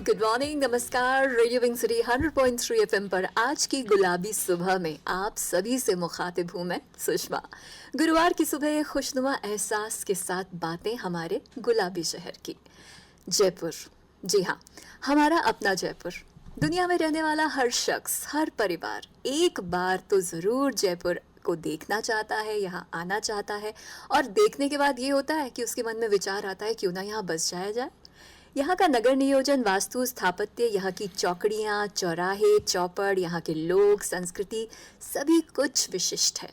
Good morning, नमस्कार। Radio wing city 100.3 FM पर आज की गुलाबी सुबह में आप सभी से मुखातिब हूँ मैं सुषमा। गुरुवार की सुबह खुशनुमा एहसास के साथ बातें हमारे गुलाबी शहर की। जयपुर, जी हाँ, हमारा अपना जयपुर। दुनिया में रहने वाला हर शख्स, हर परिवार एक बार तो ज़रूर जयपुर को देखना चाहता है, यहाँ आना चाहता है। और देखने के बाद ये होता है कि उसके मन में विचार आता है क्यों ना यहाँ बस जाया जाए। यहाँ का नगर नियोजन, वास्तु, स्थापत्य, यहाँ की चौकड़ियाँ, चौराहे, चौपड़, यहाँ के लोग, संस्कृति, सभी कुछ विशिष्ट है।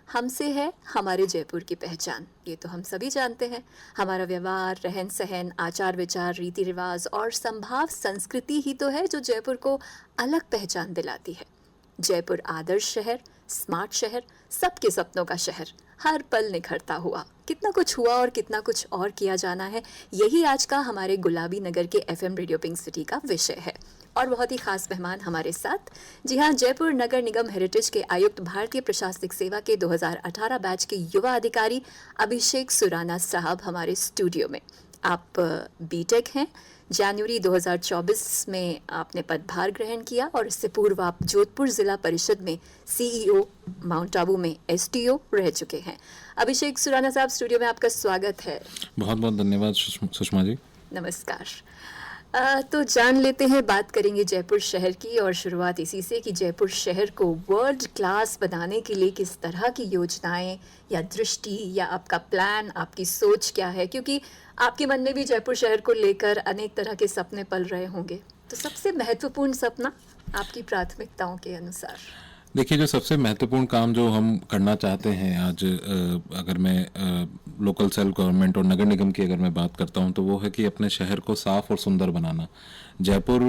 हमसे है हमारे जयपुर की पहचान, ये तो हम सभी जानते हैं। हमारा व्यवहार, रहन सहन, आचार विचार, रीति रिवाज और संभाव संस्कृति ही तो है जो जयपुर को अलग पहचान दिलाती है। जयपुर आदर्श शहर, स्मार्ट शहर, सबके सपनों का शहर, हर पल निखरता हुआ। कितना कुछ हुआ और कितना कुछ और किया जाना है, यही आज का हमारे गुलाबी नगर के एफएम रेडियो पिंक सिटी का विषय है। और बहुत ही खास मेहमान हमारे साथ, जी हाँ, जयपुर नगर निगम हेरिटेज के आयुक्त, भारतीय प्रशासनिक सेवा के 2018 बैच के युवा अधिकारी अभिषेक सुराना साहब हमारे स्टूडियो में। आप बीटेक हैं, जनवरी 2024 में आपने पदभार ग्रहण किया और इससे पूर्व आप जोधपुर जिला परिषद में सीईओ, माउंट आबू में एसडीओ रह चुके हैं। अभिषेक सुराना साहब, स्टूडियो में आपका स्वागत है। बहुत बहुत धन्यवाद सुषमा जी। नमस्कार। तो जान लेते हैं, बात करेंगे जयपुर शहर की और शुरुआत इसी से कि जयपुर शहर को वर्ल्ड क्लास बनाने के लिए किस तरह की योजनाएं या दृष्टि या आपका प्लान, आपकी सोच क्या है, क्योंकि आपके मन में भी जयपुर शहर को लेकर अनेक तरह के सपने पल रहे होंगे। तो सबसे महत्वपूर्ण सपना आपकी प्राथमिकताओं के अनुसार? देखिए, जो सबसे महत्वपूर्ण काम जो हम करना चाहते हैं आज, अगर मैं लोकल सेल्फ गवर्नमेंट और नगर निगम की अगर मैं बात करता हूं, तो वो है कि अपने शहर को साफ और सुंदर बनाना। Jaipur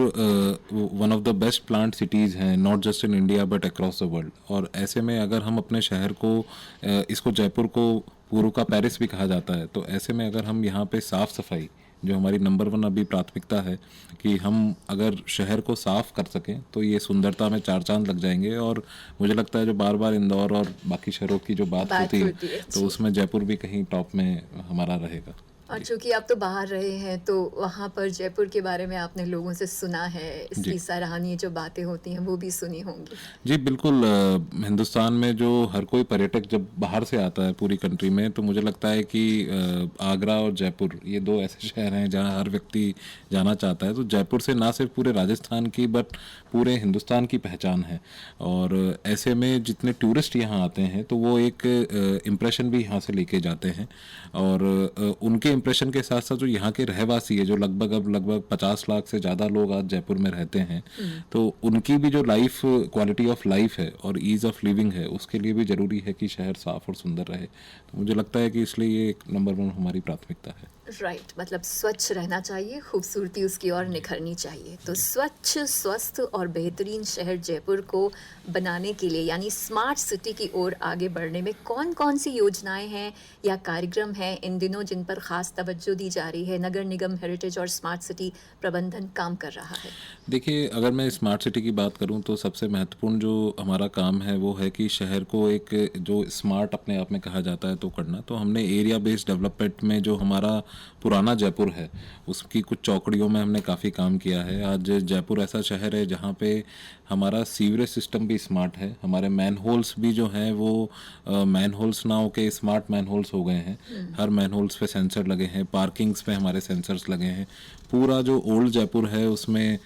one of the best plant cities हैं, not just in India but across the world. और ऐसे में अगर हम अपने शहर को, इसको जयपुर को पूर्व का पेरिस भी कहा जाता है, तो ऐसे में अगर हम यहाँ पे साफ़ सफाई, जो हमारी नंबर 1 अभी प्राथमिकता है, कि हम अगर शहर को साफ़ कर सकें तो ये सुंदरता में 4 चांद लग जाएंगे। और मुझे लगता है जो बार बार इंदौर और बाकी शहरों की जो बात होती है, तो उसमें जयपुर भी कहीं टॉप में हमारा रहेगा। और चूंकि आप तो बाहर रहे हैं, तो वहाँ पर जयपुर के बारे में आपने लोगों से सुना है, इसकी सराहनीय जो बातें होती हैं वो भी सुनी होंगी। जी बिल्कुल। हिंदुस्तान में जो हर कोई पर्यटक जब बाहर से आता है पूरी कंट्री में, तो मुझे लगता है कि आगरा और जयपुर ये 2 ऐसे शहर हैं जहाँ हर व्यक्ति जाना चाहता है। तो जयपुर से ना सिर्फ पूरे राजस्थान की बट पूरे हिंदुस्तान की पहचान है। और ऐसे में जितने टूरिस्ट यहाँ आते हैं, तो वो एक इम्प्रेशन भी यहाँ से लेके जाते हैं। और उनके इम्प्रेशन के साथ साथ जो यहाँ के रहवासी है, जो लगभग 50 लाख से ज़्यादा लोग आज जयपुर में रहते हैं, तो उनकी भी जो लाइफ, क्वालिटी ऑफ लाइफ है और ईज़ ऑफ लिविंग है, उसके लिए भी ज़रूरी है कि शहर साफ़ और सुंदर रहे। तो मुझे लगता है कि इसलिए ये एक नंबर 1 हमारी प्राथमिकता है। राइट, मतलब स्वच्छ रहना चाहिए, खूबसूरती उसकी और निखरनी चाहिए। तो स्वच्छ, स्वस्थ और बेहतरीन शहर जयपुर को बनाने के लिए, यानी स्मार्ट सिटी की ओर आगे बढ़ने में कौन कौन सी योजनाएं हैं या कार्यक्रम हैं इन दिनों जिन पर खास तवज्जो दी जा रही है, नगर निगम हेरिटेज और स्मार्ट सिटी प्रबंधन काम कर रहा है? देखिए, अगर मैं स्मार्ट सिटी की बात करूं, तो सबसे महत्वपूर्ण जो हमारा काम है वो है कि शहर को एक जो स्मार्ट अपने आप में कहा जाता है तो करना। तो हमने एरिया बेस्ड डेवलपमेंट में जो हमारा पुराना जयपुर है, उसकी कुछ चौकड़ियों में हमने काफ़ी काम किया है। आज जयपुर ऐसा शहर है जहाँ पे हमारा सीवरेज सिस्टम भी स्मार्ट है, हमारे मैन होल्स भी जो हैं वो मैन होल्स ना हो के स्मार्ट मैन होल्स हो गए हैं। हर मैन होल्स पे सेंसर लगे हैं, पार्किंग्स पे हमारे सेंसर्स लगे हैं। पूरा जो ओल्ड जयपुर है उसमें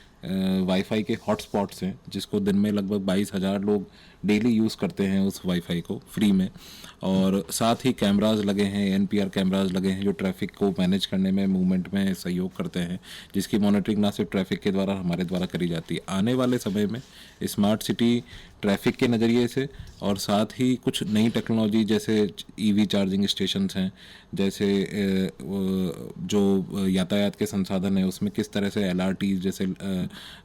वाईफाई के हॉटस्पॉट्स हैं, जिसको दिन में लगभग 22,000 लोग डेली यूज़ करते हैं उस वाईफाई को फ्री में। और साथ ही कैमराज लगे हैं, एनपीआर कैमराज लगे हैं, जो ट्रैफिक को मैनेज करने में, मूवमेंट में सहयोग करते हैं, जिसकी मॉनिटरिंग ना सिर्फ ट्रैफिक के द्वारा हमारे द्वारा करी जाती है। आने वाले समय में स्मार्ट सिटी ट्रैफिक के नज़रिए से और साथ ही कुछ नई टेक्नोलॉजी जैसे ईवी चार्जिंग स्टेशंस हैं, जैसे जो यातायात के संसाधन है उसमें किस तरह से एलआरटी जैसे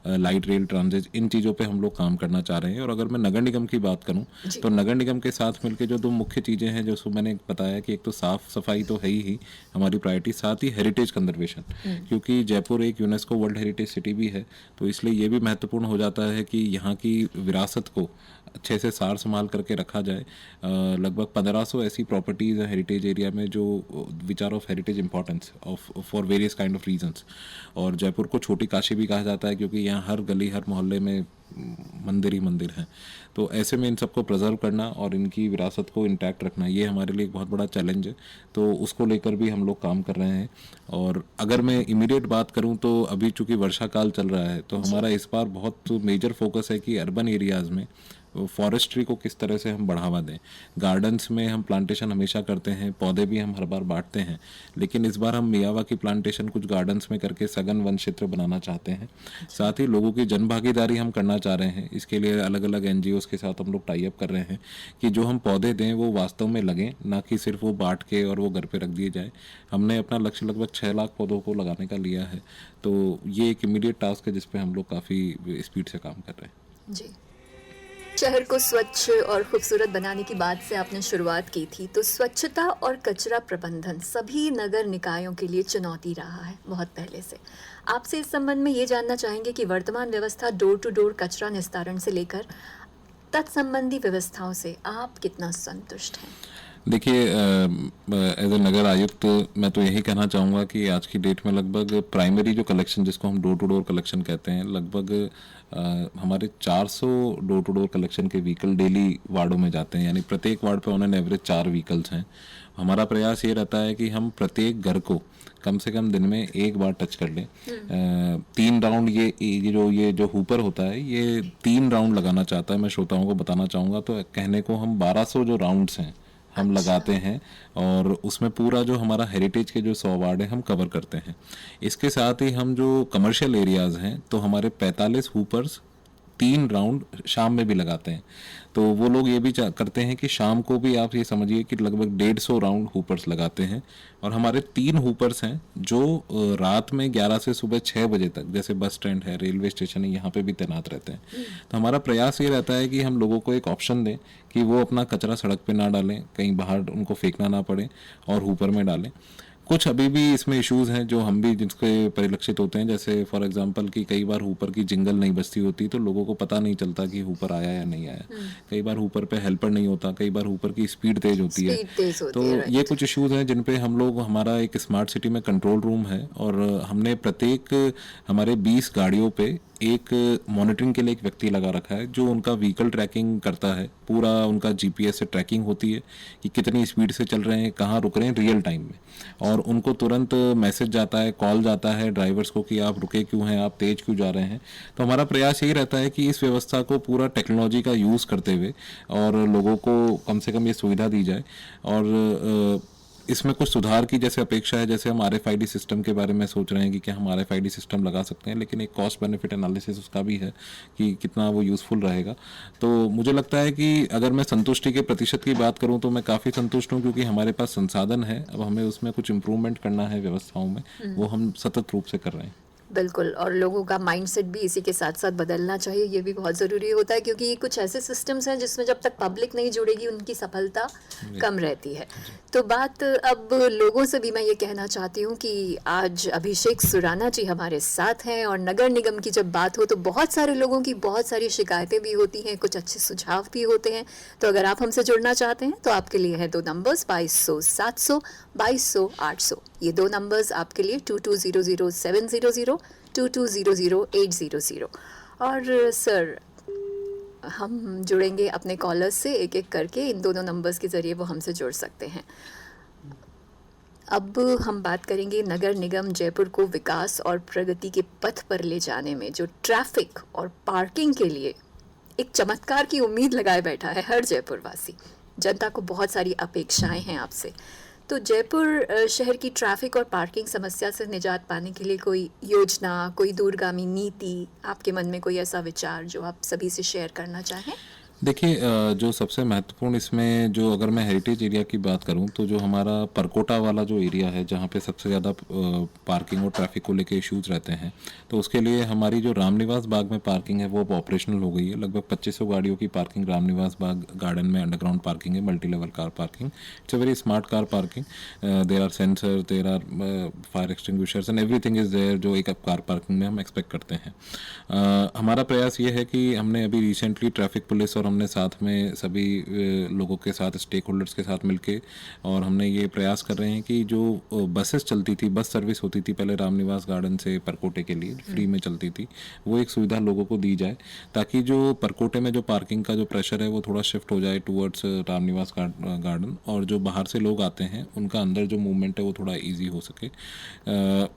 लाइट रेल ट्रांजिट, इन चीज़ों पे हम लोग काम करना चाह रहे हैं। और अगर मैं नगर निगम की बात करूं तो नगर निगम के साथ मिलकर जो दो मुख्य चीज़ें हैं, जो मैंने बताया कि एक तो साफ सफाई तो है ही हमारी प्रायोरिटी, साथ ही हेरिटेज कंजर्वेशन, क्योंकि जयपुर एक यूनेस्को वर्ल्ड हेरिटेज सिटी भी है, तो इसलिए ये भी महत्वपूर्ण हो जाता है कि यहाँ की विरासत को अच्छे से सार संभाल करके रखा जाए। लगभग 1500 ऐसी प्रॉपर्टीज़ हैं हेरिटेज एरिया में जो which are of heritage importance of for various kind of reasons. और जयपुर को छोटी काशी भी कहा जाता है क्योंकि यहाँ हर गली हर मोहल्ले में मंदिर ही मंदिर हैं। तो ऐसे में इन सबको प्रिजर्व करना और इनकी विरासत को इंटैक्ट रखना, ये हमारे लिए एक बहुत बड़ा चैलेंज है, तो उसको लेकर भी हम लोग काम कर रहे हैं। और अगर मैं इमीडिएट बात करूं तो अभी चूंकि वर्षा काल चल रहा है, तो हमारा इस बार बहुत मेजर फोकस है कि अर्बन एरियाज़ में फॉरेस्ट्री को किस तरह से हम बढ़ावा दें। गार्डन्स में हम प्लांटेशन हमेशा करते हैं, पौधे भी हम हर बार बांटते हैं, लेकिन इस बार हम मियावा की प्लांटेशन कुछ गार्डन्स में करके सघन वन क्षेत्र बनाना चाहते हैं। साथ ही लोगों की जन भागीदारी हम करना चाह रहे हैं। इसके लिए अलग अलग NGOs के साथ हम लोग टाई अप कर रहे हैं कि जो हम पौधे दें वो वास्तव में लगें, ना कि सिर्फ वो बांट के और वो घर पे रख दिए जाए। हमने अपना लक्ष्य लगभग 6 लाख पौधों को लगाने का लिया है, तो ये एक इमीडिएट टास्क है जिसपे हम लोग काफ़ी स्पीड से काम कर रहे हैं। जी, शहर को स्वच्छ और खूबसूरत बनाने की बात से आपने शुरुआत की थी, तो स्वच्छता और कचरा प्रबंधन सभी नगर निकायों के लिए चुनौती रहा है बहुत पहले से। आपसे इस संबंध में ये जानना चाहेंगे कि वर्तमान व्यवस्था डोर टू डोर कचरा निस्तारण से लेकर तत्संबंधी व्यवस्थाओं से आप कितना संतुष्ट हैं? देखिए, एज ए नगर आयुक्त मैं तो यही कहना चाहूँगा कि आज की डेट में लगभग प्राइमरी जो कलेक्शन, जिसको हम डोर टू डोर कलेक्शन कहते हैं, लगभग हमारे 400 डोर टू डोर कलेक्शन के व्हीकल डेली वार्डों में जाते हैं, यानी प्रत्येक वार्ड पे ऑन एन एवरेज 4 व्हीकल्स हैं। हमारा प्रयास ये रहता है कि हम प्रत्येक घर को कम से कम दिन में एक बार टच कर लें। 3 राउंड ये जो हुपर होता है, ये 3 राउंड लगाना चाहता है। मैं श्रोताओं को बताना चाहूँगा, तो कहने को हम 1200 जो राउंड्स हैं हम लगाते हैं, और उसमें पूरा जो हमारा हेरिटेज के जो 100 वार्ड है हम कवर करते हैं। इसके साथ ही हम जो कमर्शियल एरियाज़ हैं, तो हमारे 45 हुपर्स 3 राउंड शाम में भी लगाते हैं। तो वो लोग ये भी करते हैं कि शाम को भी आप ये समझिए कि लगभग 150 राउंड हुपर्स लगाते हैं। और हमारे 3 हुपर्स हैं जो रात में 11 से सुबह 6 बजे तक, जैसे बस स्टैंड है, रेलवे स्टेशन है, यहाँ पे भी तैनात रहते हैं। तो हमारा प्रयास ये रहता है कि हम लोगों को एक ऑप्शन दें कि वो अपना कचरा सड़क पे ना डालें, कहीं बाहर उनको फेंकना ना पड़े, और हुपर में डालें। कुछ अभी भी इसमें इश्यूज हैं जो हम भी जिसके परिलक्षित होते हैं, जैसे फॉर एग्जांपल कि कई बार हुपर की जिंगल नहीं बजती होती, तो लोगों को पता नहीं चलता कि हुपर आया या नहीं आया। कई बार हुपर पे हेल्पर नहीं होता, कई बार हुपर की स्पीड तेज होती है। तो ये कुछ इश्यूज हैं जिन पे हम लोग, हमारा एक स्मार्ट सिटी में कंट्रोल रूम है, और हमने प्रत्येक हमारे 20 गाड़ियों पे एक मॉनिटरिंग के लिए एक व्यक्ति लगा रखा है जो उनका व्हीकल ट्रैकिंग करता है। पूरा उनका GPS से ट्रैकिंग होती है कि कितनी स्पीड से चल रहे हैं, कहाँ रुक रहे हैं रियल टाइम में, और उनको तुरंत मैसेज जाता है, कॉल जाता है ड्राइवर्स को कि आप रुके क्यों हैं, आप तेज क्यों जा रहे हैं। तो हमारा प्रयास यही रहता है कि इस व्यवस्था को पूरा टेक्नोलॉजी का यूज़ करते हुए और लोगों को कम से कम ये सुविधा दी जाए। और इसमें कुछ सुधार की जैसे अपेक्षा है, जैसे हम RFID सिस्टम के बारे में सोच रहे हैं कि क्या हम RFID सिस्टम लगा सकते हैं, लेकिन एक कॉस्ट बेनिफिट एनालिसिस उसका भी है कि कितना वो यूज़फुल रहेगा। तो मुझे लगता है कि अगर मैं संतुष्टि के प्रतिशत की बात करूं तो मैं काफ़ी संतुष्ट हूं, क्योंकि हमारे पास संसाधन है। अब हमें उसमें कुछ इम्प्रूवमेंट करना है व्यवस्थाओं में, वो हम सतत रूप से कर रहे हैं। बिल्कुल, और लोगों का माइंडसेट भी इसी के साथ साथ बदलना चाहिए, ये भी बहुत ज़रूरी होता है, क्योंकि ये कुछ ऐसे सिस्टम्स हैं जिसमें जब तक पब्लिक नहीं जुड़ेगी उनकी सफलता कम रहती है। तो बात अब लोगों से भी मैं ये कहना चाहती हूँ कि आज अभिषेक सुराना जी हमारे साथ हैं, और नगर निगम की जब बात हो तो बहुत सारे लोगों की बहुत सारी शिकायतें भी होती हैं, कुछ अच्छे सुझाव भी होते हैं। तो अगर आप हमसे जुड़ना चाहते हैं तो आपके लिए है 2 नंबर्स 2200 700 2200 800। ये 2 नंबर्स आपके लिए 2200 700 2200 800। और सर, हम जुड़ेंगे अपने कॉलर्स से एक एक करके, इन दोनों नंबर्स के ज़रिए वो हमसे जुड़ सकते हैं। अब हम बात करेंगे नगर निगम जयपुर को विकास और प्रगति के पथ पर ले जाने में जो ट्रैफिक और पार्किंग के लिए एक चमत्कार की उम्मीद लगाए बैठा है हर जयपुरवासी। जनता को बहुत सारी अपेक्षाएं हैं आपसे। तो जयपुर शहर की ट्रैफिक और पार्किंग समस्या से निजात पाने के लिए कोई योजना, कोई दूरगामी नीति, आपके मन में कोई ऐसा विचार जो आप सभी से शेयर करना चाहें? देखिए जो सबसे महत्वपूर्ण इसमें जो अगर मैं हेरिटेज एरिया की बात करूं तो जो हमारा परकोटा वाला जो एरिया है जहां पे सबसे ज़्यादा पार्किंग और ट्रैफिक को लेके इश्यूज रहते हैं, तो उसके लिए हमारी जो रामनिवास बाग में पार्किंग है वो अब ऑपरेशनल हो गई है। लगभग 2500 गाड़ियों की पार्किंग रामनिवास बाग गार्डन में अंडरग्राउंड पार्किंग है, multi level car parking. It's a very smart car parking. There are sensor, there are fire extinguishers and everything is there जो एक कार पार्किंग में हम एक्सपेक्ट करते हैं। हमारा प्रयास ये है कि हमने अभी रिसेंटली ट्रैफिक पुलिस और हमने साथ में सभी लोगों के साथ, स्टेक होल्डर्स के साथ मिलके, और हमने ये प्रयास कर रहे हैं कि जो बसेस चलती थी, बस सर्विस होती थी पहले रामनिवास गार्डन से परकोटे के लिए फ्री में चलती थी, वो एक सुविधा लोगों को दी जाए ताकि जो परकोटे में जो पार्किंग का जो प्रेशर है वो थोड़ा शिफ्ट हो जाए टूवर्ड्स रामनिवास गार्डन, और जो बाहर से लोग आते हैं उनका अंदर जो मूवमेंट है वो थोड़ा ईजी हो सके।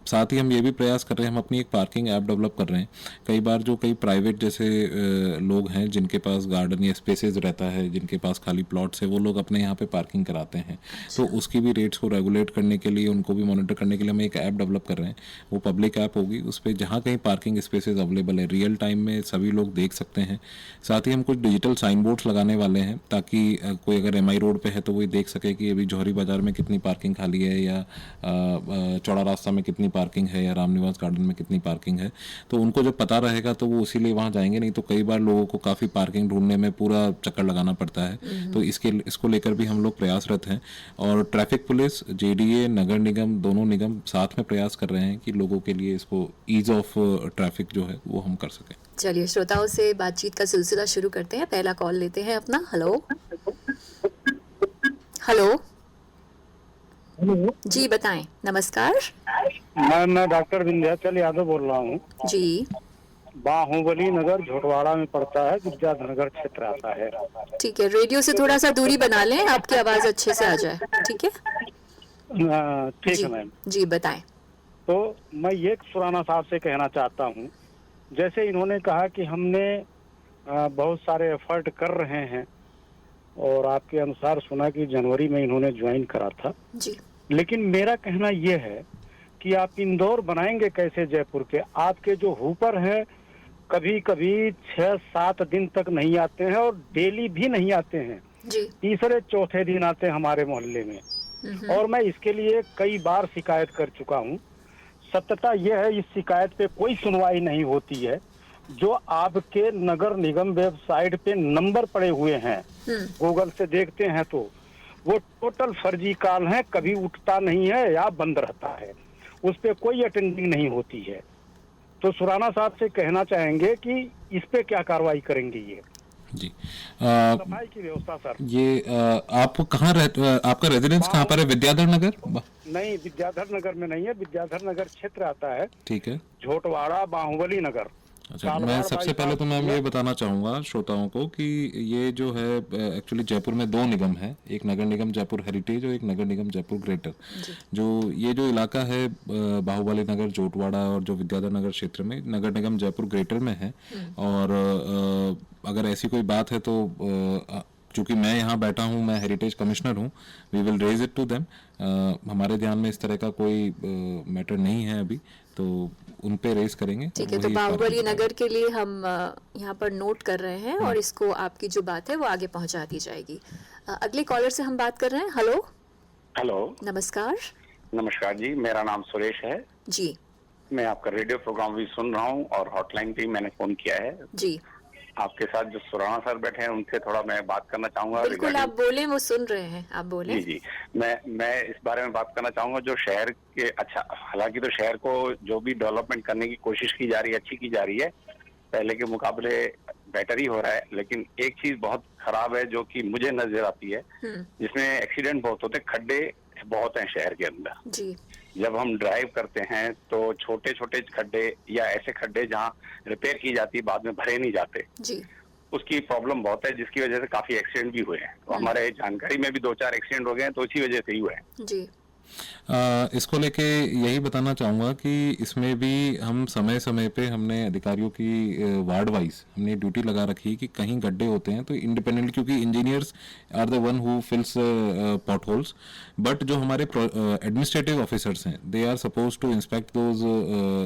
साथ ही हम ये भी प्रयास कर रहे हैं, हम अपनी एक पार्किंग ऐप डेवलप कर रहे हैं। कई बार जो कई प्राइवेट जैसे लोग हैं जिनके पास गार्डन या स्पेसेस रहता है, जिनके पास खाली प्लॉट्स है, वो लोग अपने यहाँ पे पार्किंग कराते हैं। तो उसकी भी रेट्स को रेगुलेट करने के लिए, उनको भी मॉनिटर करने के लिए हम एक ऐप डेवलप कर रहे हैं। वो पब्लिक ऐप होगी, उस पर जहाँ कहीं पार्किंग स्पेसेस अवेलेबल है रियल टाइम में सभी लोग देख सकते हैं। साथ ही हम कुछ डिजिटल साइन बोर्ड्स लगाने वाले हैं ताकि कोई अगर एमआई रोड पे है तो वो देख सके कि अभी जौहरी बाजार में कितनी पार्किंग खाली है, या चौड़ा रास्ता में कितनी पार्किंग है, या रामनिवास गार्डन में कितनी पार्किंग है। तो उनको जब पता रहेगा तो वो इसीलिए वहाँ जाएंगे। नहीं तो कई बार लोगों को काफ़ी पार्किंग ढूंढने में पूरा चक्कर लगाना पड़ता है। तो इसको लेकर भी हम लोग प्रयासरत हैं, और ट्रैफिक पुलिस, जेडीए, नगर निगम, दोनों निगम साथ में प्रयास कर रहे हैं कि लोगों के लिए इसको ईज ऑफ ट्रैफिक जो है वो हम कर सकें। चलिए श्रोताओं से बातचीत का सिलसिला शुरू करते हैं। पहला कॉल लेते हैं अपना। हेलो हेलो हेलो जी, बताएं। नमस्कार मैं डॉक्टर विंध्याचल यादव बोल रहा हूँ। जी। बाहुबली नगर झोटवाड़ा में पड़ता है, विद्याधर क्षेत्र आता है। ठीक है, रेडियो से थोड़ा सा दूरी बना लें, आपकी आवाज अच्छे से आ जाए। ठीक है ठीक जी है मैम। जी, बताएं। तो मैं ये सुराना साहब से कहना चाहता हूँ, जैसे इन्होंने कहा कि हमने बहुत सारे एफर्ट कर रहे हैं, और आपके अनुसार सुना कि जनवरी में इन्होंने ज्वाइन करा था जी। लेकिन मेरा कहना यह है कि आप इंदौर बनाएंगे कैसे जयपुर के? आपके जो हुपर हैं कभी कभी 6-7 दिन तक नहीं आते हैं, और डेली भी नहीं आते हैं, जी। तीसरे चौथे दिन आते हैं हमारे मोहल्ले में। और मैं इसके लिए कई बार शिकायत कर चुका हूँ। सत्यता यह है, इस शिकायत पे कोई सुनवाई नहीं होती है। जो आपके नगर निगम वेबसाइट पे नंबर पड़े हुए हैं, गूगल से देखते हैं तो वो टोटल फर्जी कॉल है, कभी उठता नहीं है या बंद रहता है, उस पे कोई अटेंडिंग नहीं होती है। तो सुराना साहब से कहना चाहेंगे कि इस पे क्या कार्रवाई करेंगे ये जी। सफाई की व्यवस्था? सर ये आप कहाँ आपका रेजिडेंस कहाँ पर है? विद्याधर नगर? नहीं, विद्याधर नगर में नहीं है, विद्याधर नगर क्षेत्र आता है। ठीक है। झोटवाड़ा बाहुबली नगर। अच्छा, मैं सबसे पहले तो मैम ये बताना चाहूँगा श्रोताओं को कि ये जो है एक्चुअली जयपुर में 2 निगम है, एक नगर निगम जयपुर हेरिटेज और एक नगर निगम जयपुर ग्रेटर। जो ये जो इलाका है बाहुबली नगर, जोटवाड़ा और जो विद्याधर नगर क्षेत्र में, नगर निगम जयपुर ग्रेटर में है। और अगर ऐसी कोई बात है तो चूंकि मैं यहाँ बैठा हूँ, मैं हेरिटेज कमिश्नर हूँ, we will raise it to them. हमारे ध्यान में इस तरह का कोई मैटर नहीं है अभी, तो उन पे रेस करेंगे। ठीक है, तो बाहुबली नगर के लिए हम यहाँ पर नोट कर रहे हैं, और इसको आपकी जो बात है वो आगे पहुँचा दी जाएगी। अगले कॉलर से हम बात कर रहे हैं। हेलो हेलो, नमस्कार। नमस्कार जी, मेरा नाम सुरेश है जी। मैं आपका रेडियो प्रोग्राम भी सुन रहा हूँ और हॉटलाइन पे मैंने फोन किया है जी। आपके साथ जो सुराना सर बैठे हैं उनसे थोड़ा मैं बात करना चाहूंगा। बिल्कुल, आप बोले, वो सुन रहे हैं, आप बोले। जी जी, मैं इस बारे में बात करना चाहूंगा जो शहर के, अच्छा हालांकि तो शहर को जो भी डेवलपमेंट करने की कोशिश की जा रही है, अच्छी की जा रही है, पहले के मुकाबले बेटर ही हो रहा है। लेकिन एक चीज बहुत खराब है जो कि मुझे नजर आती है, जिसमें एक्सीडेंट बहुत होते, खड्डे बहुत हैं शहर के अंदर जी। जब हम ड्राइव करते हैं तो छोटे छोटे खड्डे या ऐसे खड्डे जहाँ रिपेयर की जाती है बाद में भरे नहीं जाते जी। उसकी प्रॉब्लम बहुत है, जिसकी वजह से काफी एक्सीडेंट भी हुए हैं। तो हमारे जानकारी में भी 2-4 एक्सीडेंट हो गए हैं, तो इसी वजह से ही हुए हैं। जी। इसको लेके यही बताना चाहूँगा कि इसमें भी हम समय समय पे हमने अधिकारियों की वार्ड वाइज हमने ड्यूटी लगा रखी है कि कहीं गड्ढे होते हैं तो इंडिपेंडेंट, क्योंकि engineers are the one who fills potholes, but जो हमारे एडमिनिस्ट्रेटिव ऑफिसर्स हैं they are suppose to inspect those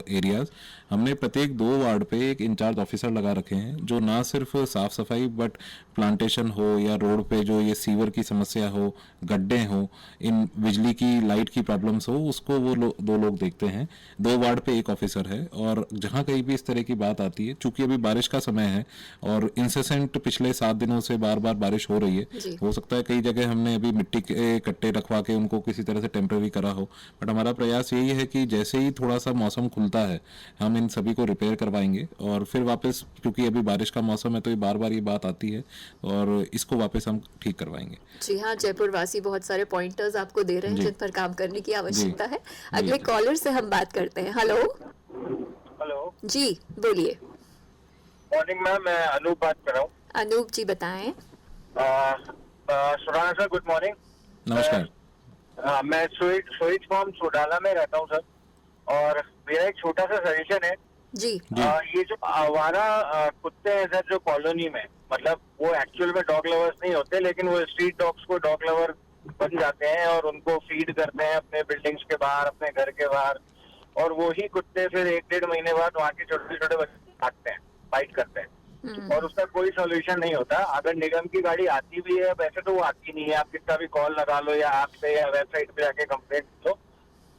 areas. हमने प्रत्येक 2 वार्ड पे एक इंचार्ज ऑफिसर लगा रखे हैं जो ना सिर्फ साफ सफाई बट प्लांटेशन हो या रोड पे जो ये सीवर की समस्या हो, गड्ढे हो, इन बिजली की लाइट की प्रॉब्लम्स हो, उसको वो 2 लोग देखते हैं। 2 वार्ड पे एक ऑफिसर है और जहाँ कहीं भी इस तरह की बात आती है, चूंकि अभी बारिश का समय है और इंसेसेंट पिछले 7 दिनों से बार बार बारिश हो रही है, हो सकता है कई जगह हमने अभी मिट्टी के कट्टे रखवा के उनको किसी तरह से टेम्पररी करा हो, बट हमारा प्रयास यही है कि जैसे ही थोड़ा सा मौसम खुलता है हम इन सभी को रिपेयर करवाएंगे और फिर वापस, क्योंकि अभी बारिश का मौसम है तो ये बार बार ये बात आती है और इसको वापस हम ठीक करवाएंगे। जी हाँ, जयपुर वासी बहुत सारे पॉइंटर्स आपको दे रहे हैं जिन पर काम करने की आवश्यकता है। अगले कॉलर से हम बात करते हैं। हेलो हेलो जी, बोलिए। मॉर्निंग मैम, मैं अनूप बात कर रहा हूँ। अनूप जी बताएं। Surana sir, good morning. नमस्कार। मैं स्वीट फार्म सोडाला में रहता हूँ सर, और मेरा एक छोटा सा सजेशन है। जी ये जो आवारा कुत्ते हैं सर जो कॉलोनी में, मतलब वो एक्चुअल में डॉग लवर्स नहीं होते, लेकिन वो स्ट्रीट डॉग्स को डॉग लवर बन जाते हैं और उनको फीड करते हैं अपने बिल्डिंग्स के बाहर, अपने घर के बाहर, और वो ही कुत्ते फिर 1-1.5 महीने बाद वहाँ के छोटे छोटे बच्चे काटते हैं, बाइट करते हैं, और उसका कोई सोल्यूशन नहीं होता। अगर निगम की गाड़ी आती भी है, वैसे तो वो आती नहीं है, आप कितना भी कॉल लगा लो या ऐप पे या वेबसाइट पे जाके कंप्लेंट लो,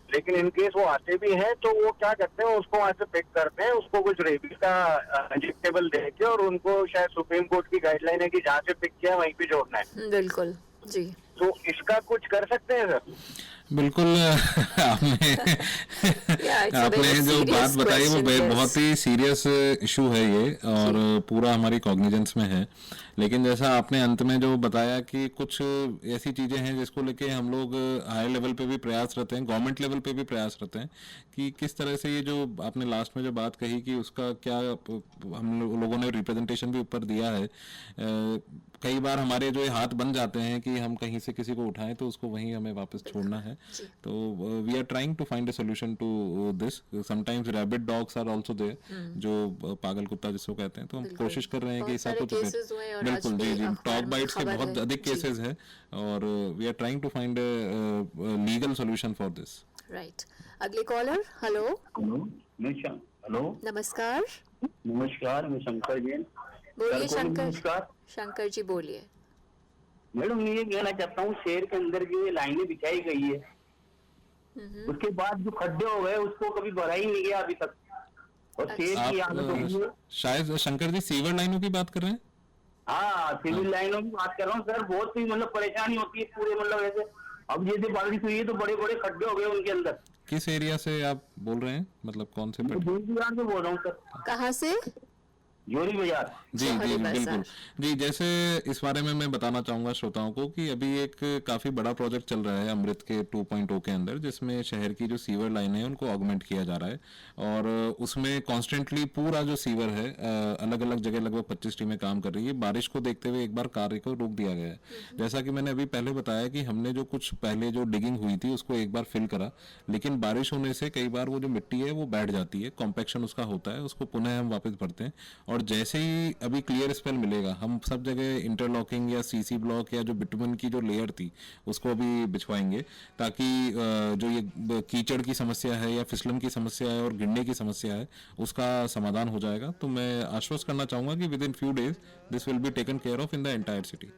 लेकिन इन केस वो आते भी हैं तो वो क्या करते हैं, उसको वहां से पिक करते हैं, उसको कुछ रेबीज का इंजेक्टेबल देके, और उनको शायद सुप्रीम कोर्ट की गाइडलाइन है कि जहाँ से पिक किया वहीं पे छोड़ना है। बिल्कुल जी। तो इसका कुछ कर सकते हैं सर? बिल्कुल। आपने आपने जो बात बताई वो बहुत ही सीरियस इशू है ये, और पूरा हमारी कॉग्निजेंस में है, लेकिन जैसा आपने अंत में जो बताया कि कुछ ऐसी चीज़ें हैं जिसको लेके हम लोग हाई लेवल पे भी प्रयासरत हैं, गवर्नमेंट लेवल पे भी प्रयासरत हैं कि किस तरह से ये जो आपने लास्ट में जो बात कही कि उसका क्या हम लोगों ने रिप्रेजेंटेशन भी ऊपर दिया है। कई बार हमारे जो हाथ बन जाते हैं कि हम कहीं से किसी को उठाएं तो उसको वहीं हमें वापस छोड़ना है, तो we are trying to find a solution to this. Sometimes rabid dogs are also there, जो पागल कुत्ता जिसको कहते हैं, तो हम कोशिश कर रहे हैं कि ऐसा कुछ बिल्कुल जी जी डॉग बाइट्स के बहुत अधिक केसेस हैं और we are trying to find legal solution for this. Right. अगले कॉलर। हेलो हेलो नमस्कार। नमस्कार, मैं शंकर जैन। बोलिए शंकर। नमस्कार शंकर जी बोलिए। मैडम, मैं ये कहना चाहता हूँ, शहर के अंदर जो ये लाइनें बिछाई गई है उसके बाद जो खड्डे हो गए उसको कभी भरा ही नहीं गया अभी तक, और शहर की आदत हो गई है। शायद शंकर जी सीवर लाइनों की बात कर रहे हैं। हाँ, सिविल लाइनों की बात कर रहा हूँ सर। बहुत ही मतलब परेशानी होती है पूरे, मतलब ऐसे अब जैसे बारिश हुई है तो बड़े बड़े खड्डे हो गए उनके अंदर। किस एरिया से आप बोल रहे हैं, मतलब कौन से? जोरी बाजार से बोल रहा हूँ सर। कहाँ से? जोरी बाजार। जी जी बिल्कुल जी। जैसे इस बारे में मैं बताना चाहूँगा श्रोताओं को कि अभी एक काफ़ी बड़ा प्रोजेक्ट चल रहा है अमृत के 2.0 के अंदर, जिसमें शहर की जो सीवर लाइन है उनको ऑगमेंट किया जा रहा है, और उसमें कॉन्स्टेंटली पूरा जो सीवर है अलग अलग जगह लगभग 25 टीमें काम कर रही है। बारिश को देखते हुए एक बार कार्य को रोक दिया गया है। जैसा कि मैंने अभी पहले बताया कि हमने जो कुछ पहले जो डिगिंग हुई थी उसको एक बार फिल करा, लेकिन बारिश होने से कई बार वो जो मिट्टी है वो बैठ जाती है, कॉम्पैक्शन उसका होता है, उसको पुनः हम वापस भरते हैं, और जैसे ही अभी क्लियर स्पेल मिलेगा हम सब जगह इंटरलॉकिंग या सीसी ब्लॉक या जो बिटुमन की जो लेयर थी उसको अभी बिछवाएंगे, ताकि जो ये कीचड़ की समस्या है या फिसलन की समस्या है और गिरने की समस्या है उसका समाधान हो जाएगा। तो मैं आश्वस्त करना चाहूंगा कि with in few days this will be taken care of in the entire city.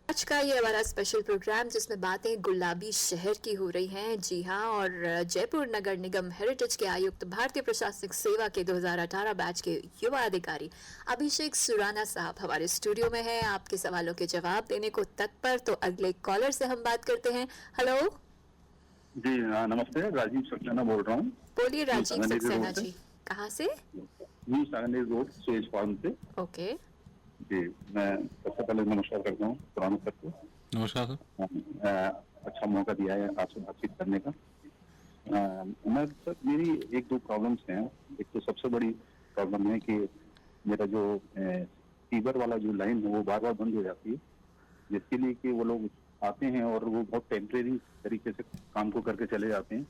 आज का ये हमारा स्पेशल प्रोग्राम जिसमें बातें गुलाबी शहर की हो रही हैं। जी हाँ, और जयपुर नगर निगम हेरिटेज के आयुक्त, भारतीय प्रशासनिक सेवा के 2018 बैच के युवा अधिकारी अभिषेक सुराना साहब हमारे स्टूडियो में हैं, आपके सवालों के जवाब देने को तत्पर। तो अगले कॉलर से हम बात करते हैं। हेलो जी नमस्ते, राजीव सक्सेना बोल रहा हूँ। बोलिए राजीव सक्सेना जी, कहाँ से? New Sanganer road, sage farm से। ओके जी, मैं सबसे पहले नमस्कार करता हूँ पुराना सर को। नमस्कार सर। अच्छा मौका दिया है आपसे बातचीत करने का। मैं सर, मेरी 1-2 प्रॉब्लम्स हैं। एक तो सबसे बड़ी प्रॉब्लम है कि मेरा जो फीवर वाला जो लाइन है वो बार बार बंद हो जाती है, जिसके लिए कि वो लोग आते हैं और वो बहुत टेम्परेरी तरीके से काम को करके चले जाते हैं,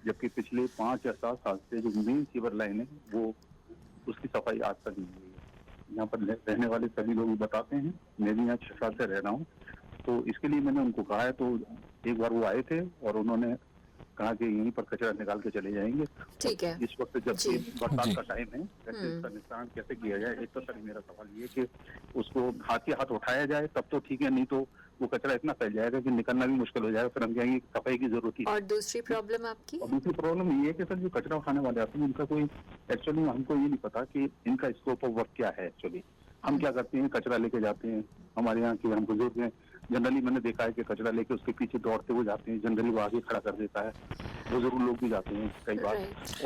जबकि पिछले 5 या 7 साल से जो मेन सीवर लाइन है वो उसकी सफाई आज तक नहीं हुई है। यहाँ पर रहने वाले सभी लोग बताते हैं, मैं भी यहाँ 6 साल से रह रहा हूँ, तो इसके लिए मैंने उनको कहा है। तो एक बार वो आए थे और उन्होंने कहा कि यहीं पर कचरा निकाल के चले जाएंगे। ठीक है। इस वक्त जब जी। बरसात का टाइम है, कैसे इसका निस्तारण कैसे किया जाए? एक तो सर मेरा सवाल ये कि उसको हाथ ही हाथ उठाया जाए तब तो ठीक है, नहीं तो वो कचरा इतना फैल जाएगा कि निकलना भी मुश्किल हो जाएगा, फिर हम कहेंगे कि सफाई की जरूरत है। और दूसरी प्रॉब्लम आपकी? और दूसरी प्रॉब्लम ये है कि सर जो कचरा उठाने वाले आते हैं उनका कोई एक्चुअली हमको ये नहीं पता कि इनका स्कोप ऑफ वर्क क्या है। एक्चुअली हम क्या करते हैं, कचरा लेके जाते हैं, हमारे यहाँ के हम बुजुर्ग हैं, जनरली मैंने देखा है कि कचरा लेके उसके पीछे दौड़ते हुए जाते हैं, जनरली वो आगे खड़ा कर देता है, बुजुर्ग लोग भी जाते हैं कई बार।